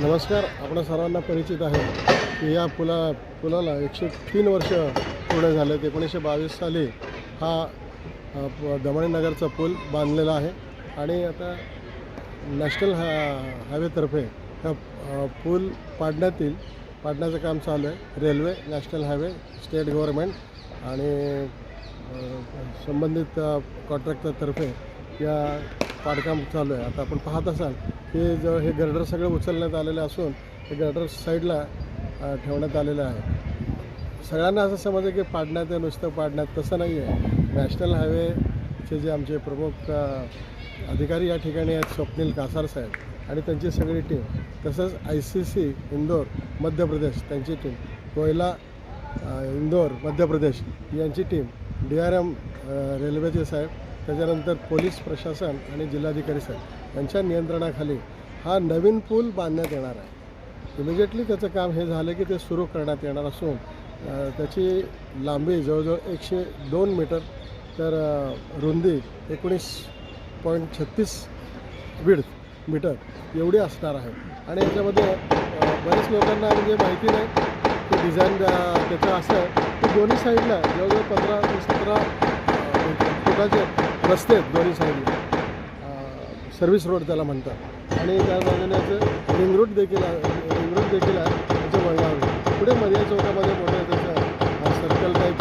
नमस्कार. आपल्या सर्वांना परिचित आहे की या पुलाला 103 वर्ष पूर्ण झाले. 1922 साली हा दमणनगरचा पूल बांधलेला आहे आणि आता नॅशनल हायवेतर्फे हा पूल पाडण्याचं काम चालू आहे. Railway, national highway, state government आणि संबंधित कॉन्ट्रॅक्टरतर्फे या पाडकाम चालू आहे. आता आपण पाहत असाल की हे गर्डर सगळे उचलण्यात आलेले असून हे गर्डर साईडला ठेवण्यात आलेलं आहे. सगळ्यांना असं समजतं की पाडण्यात आहे, नुसतं पाडण्यात, तसं नाही आहे. नॅशनल हायवेचे जे आमचे प्रमुख अधिकारी या ठिकाणी आहेत, स्वप्नील कासार साहेब आणि त्यांची सगळी टीम, तसंच ICC इंदोर मध्य प्रदेश त्यांची टीम, कोयला इंदोर मध्य प्रदेश यांची टीम, DRM रेल्वेचे साहेब, त्याच्यानंतर पोलीस प्रशासन आणि जिल्हाधिकारी साहेब यांच्या नियंत्रणाखाली हा नवीन पूल बांधण्यात येणार आहे. इमिजिएटली त्याचं काम हे झालं की ते सुरू करण्यात येणार असून त्याची लांबी जवळजवळ 102 मीटर, तर रुंदी 19.36 मीटर एवढी असणार आहे. आणि याच्यामध्ये बरेच लोकांना म्हणजे माहिती नाही की डिझाईन त्याचं असं आहे की दोन्ही साईडला जवळजवळ 15 ते 17 फुटाचे रस्ते आहेत दोन्ही साईडला. सर्व्हिस रोड त्याला म्हणतात आणि त्या बाजूने याचं रिंग रूट देखील आहे त्याच्या वळणावर. पुढे मर्या चौकामध्ये मोठं त्याचं सर्कल टाईप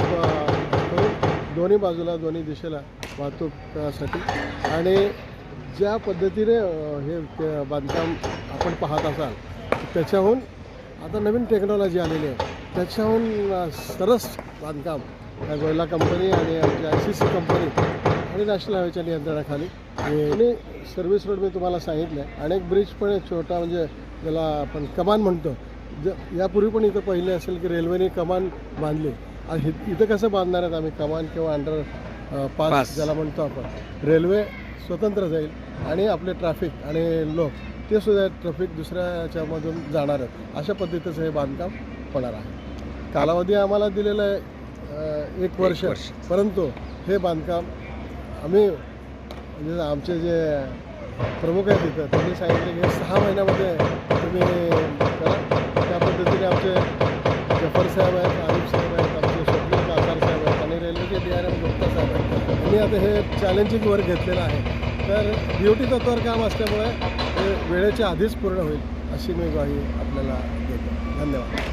करून दोन्ही बाजूला, दोन्ही दिशेला वाहतूकसाठी. आणि ज्या पद्धतीने हे बांधकाम आपण पाहत असाल त्याच्याहून आता नवीन टेक्नॉलॉजी आलेली आहे. त्याच्याहून सरस बांधकाम कोयला कंपनी आणि आमची ICC कंपनी आणि नॅशनल हायवेच्या नियंत्रणाखाली. आणि सर्व्हिस रोड मी तुम्हाला सांगितलं आहे. अनेक ब्रिज पण छोटा, म्हणजे ज्याला आपण कमान म्हणतो, यापूर्वी पण इथं पहिले असेल की रेल्वेने कमान बांधली. आणि इथं कसं बांधणार आहेत आम्ही कमान किंवा अंडर पास ज्याला म्हणतो आपण. रेल्वे स्वतंत्र जाईल आणि आपले ट्रॅफिक आणि लोक ते सुद्धा ट्रॅफिक दुसऱ्या याच्यामधून जाणार आहेत. अशा पद्धतीचं हे बांधकाम होणार आहे. कालावधी आम्हाला दिलेला आहे 1 वर्ष, परंतु हे बांधकाम आम्ही म्हणजे आमचे जे प्रमुख आहेत तिथं त्यांनी सांगितले की 6 महिन्यामध्ये तुम्ही करा. त्या पद्धतीने आमचे जफर साहेब आहेत, आरिफ साहेब आहेत, आमचे स्वप्नील कासार साहेब आहेत आणि रेल्वेचे DRM गुप्ता साहेब आहेत. त्यांनी आता हे चॅलेंजिंग वर्क घेतलेलं आहे. तर DOT तत्वावर काम असल्यामुळे हे वेळेच्या आधीच पूर्ण होईल अशी मी ग्वाही आपल्याला देतो. धन्यवाद.